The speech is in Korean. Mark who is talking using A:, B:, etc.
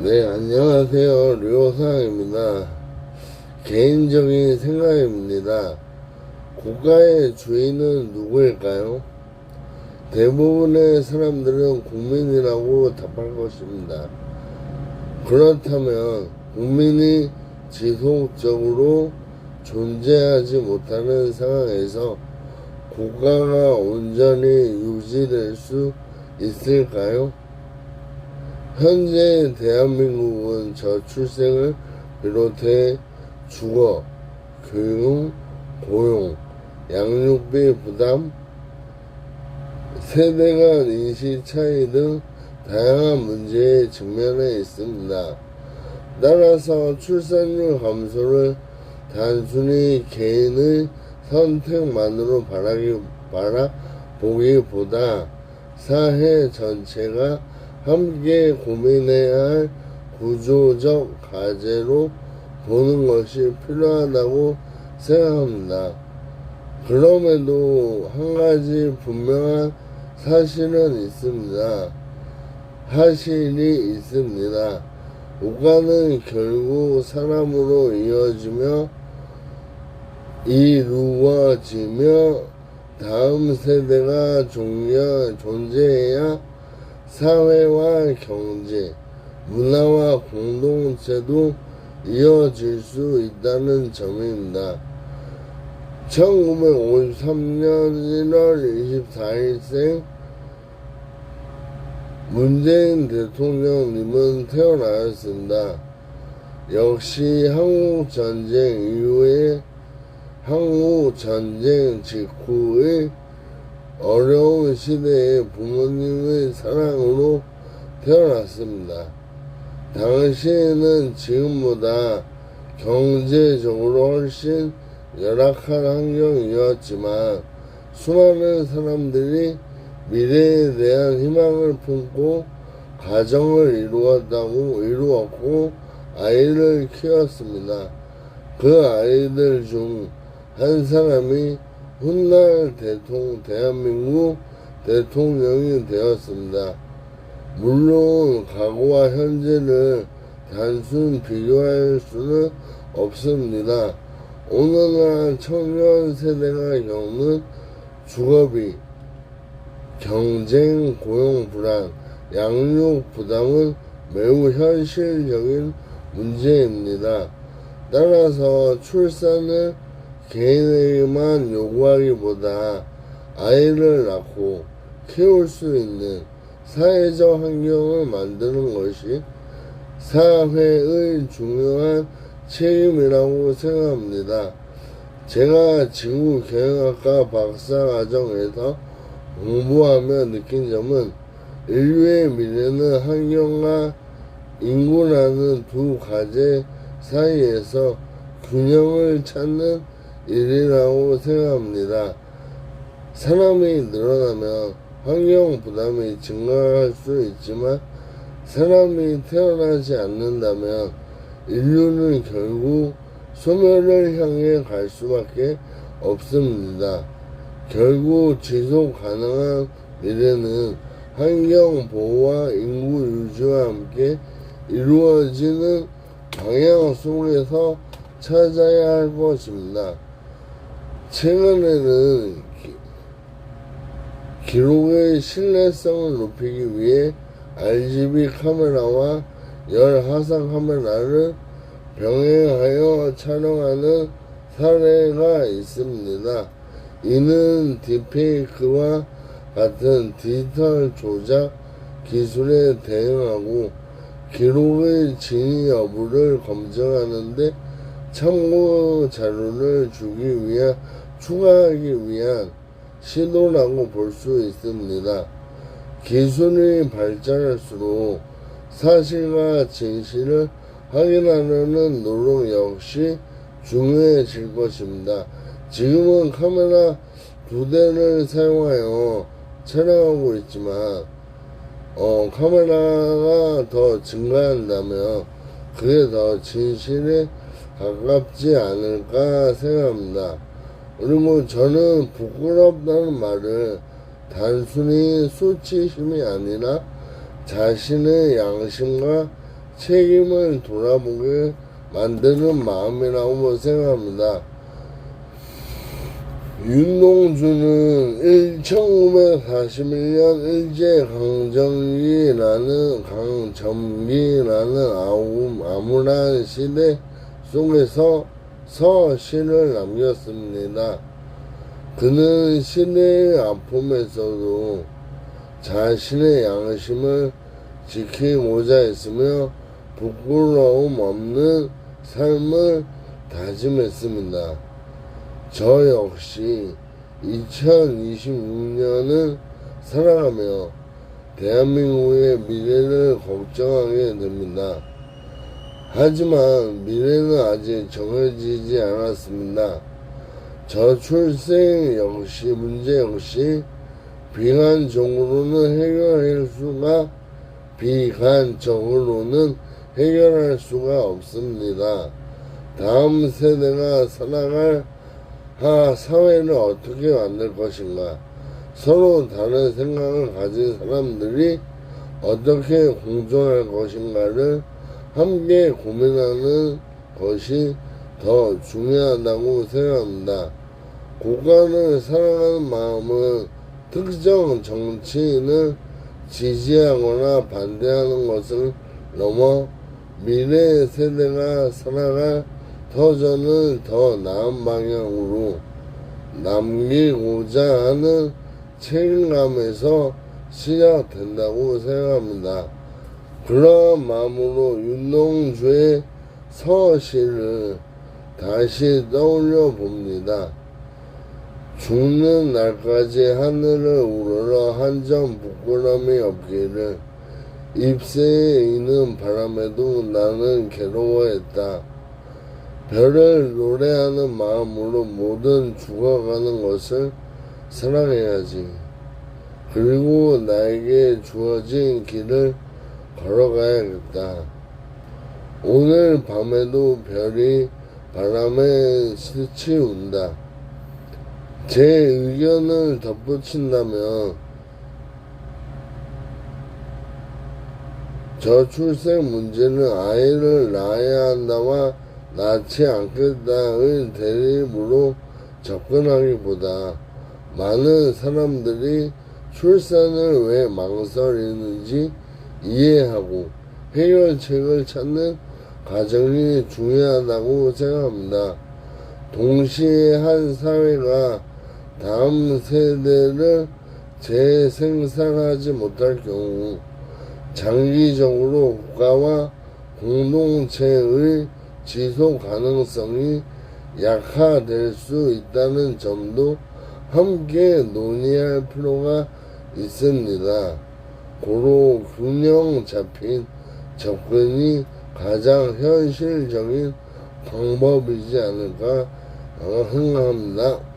A: 네, 안녕하세요. 류호상입니다. 개인적인 생각입니다. 국가의 주인은 누구일까요? 대부분의 사람들은 국민이라고 답할 것입니다. 그렇다면 국민이 지속적으로 존재하지 못하는 상황에서 국가가 온전히 유지될 수 있을까요? 현재 대한민국은 저출생을 비롯해 주거, 교육, 고용, 양육비 부담, 세대 간 인식 차이 등 다양한 문제에 직면해 있습니다. 따라서 출산율 감소를 단순히 개인의 선택만으로 바라보기보다 사회 전체가 함께 고민해야 할 구조적 과제로 보는 것이 필요하다고 생각합니다. 그럼에도 한 가지 분명한 사실이 있습니다. 국가는 결국 사람으로 이루어지며 다음 세대가 존재해야 사회와 경제, 문화와 공동체도 이어질 수 있다는 점입니다. 1953년 1월 24일생 문재인 대통령님은 태어나셨습니다. 역시 한국전쟁 직후의 어려운 시대에 부모님의 사랑으로 태어났습니다. 당시에는 지금보다 경제적으로 훨씬 열악한 환경이었지만 수많은 사람들이 미래에 대한 희망을 품고 가정을 이루었고 아이를 키웠습니다. 그 아이들 중 한 사람이 훗날 대한민국 대통령이 되었습니다. 물론 과거와 현재를 단순 비교할 수는 없습니다. 오늘날 청년 세대가 겪는 주거비, 경쟁, 고용 불안, 양육 부담은 매우 현실적인 문제입니다. 따라서 출산을 개인에게만 요구하기보다 아이를 낳고 키울 수 있는 사회적 환경을 만드는 것이 사회의 중요한 책임이라고 생각합니다. 제가 지구경영학과 박사과정에서 공부하며 느낀 점은 인류의 미래는 환경과 인구라는 두 가지 사이에서 균형을 찾는 일이라고 생각합니다. 사람이 늘어나면 환경 부담이 증가할 수 있지만 사람이 태어나지 않는다면 인류는 결국 소멸을 향해 갈 수밖에 없습니다. 결국 지속 가능한 미래는 환경 보호와 인구 유지와 함께 이루어지는 방향 속에서 찾아야 할 것입니다. 최근에는 기록의 신뢰성을 높이기 위해 RGB 카메라와 열화상 카메라를 병행하여 촬영하는 사례가 있습니다. 이는 딥페이크와 같은 디지털 조작 기술에 대응하고 기록의 진위 여부를 검증하는데 참고 자료를 추가하기 위한 시도라고 볼 수 있습니다. 기술이 발전할수록 사실과 진실을 확인하려는 노력 역시 중요해질 것입니다. 지금은 카메라 2대를 사용하여 촬영하고 있지만 카메라가 더 증가한다면 그게 더 진실에 가깝지 않을까 생각합니다. 그리고 저는 부끄럽다는 말을 단순히 수치심이 아니라 자신의 양심과 책임을 돌아보게 만드는 마음이라고 생각합니다. 윤동주는 1941년 일제강점기라는 암울한 시대 속에서 서시를 남겼습니다. 그는 시대의 아픔에서도 자신의 양심을 지키고자 했으며 부끄러움 없는 삶을 다짐했습니다. 저 역시 2026년을 살아가며 대한민국의 미래를 걱정하게 됩니다. 하지만 미래는 아직 정해지지 않았습니다. 저출생 문제 역시 비관적으로는 해결할 수가 없습니다. 다음 세대가 살아갈 사회를 어떻게 만들 것인가? 서로 다른 생각을 가진 사람들이 어떻게 공존할 것인가를 함께 고민하는 것이 더 중요하다고 생각합니다. 국가를 사랑하는 마음은 특정 정치인을 지지하거나 반대하는 것을 넘어 미래 세대가 살아갈 터전을 더 나은 방향으로 남기고자 하는 책임감에서 시작된다고 생각합니다. 그러한 마음으로 윤동주의 서시를 다시 떠올려 봅니다. 죽는 날까지 하늘을 우러러 한 점 부끄럼이 없기를. 잎새에 있는 바람에도 나는 괴로워했다. 별을 노래하는 마음으로 모든 죽어가는 것을 사랑해야지. 그리고 나에게 주어진 길을 걸어가야겠다. 오늘 밤에도 별이 바람에 스치운다. 제 의견을 덧붙인다면 저출생 문제는 아이를 낳아야 한다와 낳지 않겠다의 대립으로 접근하기보다 많은 사람들이 출산을 왜 망설이는지 이해하고 해결책을 찾는 과정이 중요하다고 생각합니다. 동시에 한 사회가 다음 세대를 재생산하지 못할 경우 장기적으로 국가와 공동체의 지속 가능성이 약화될 수 있다는 점도 함께 논의할 필요가 있습니다. 고로 균형 잡힌 접근이 가장 현실적인 방법이지 않을까 생각합니다.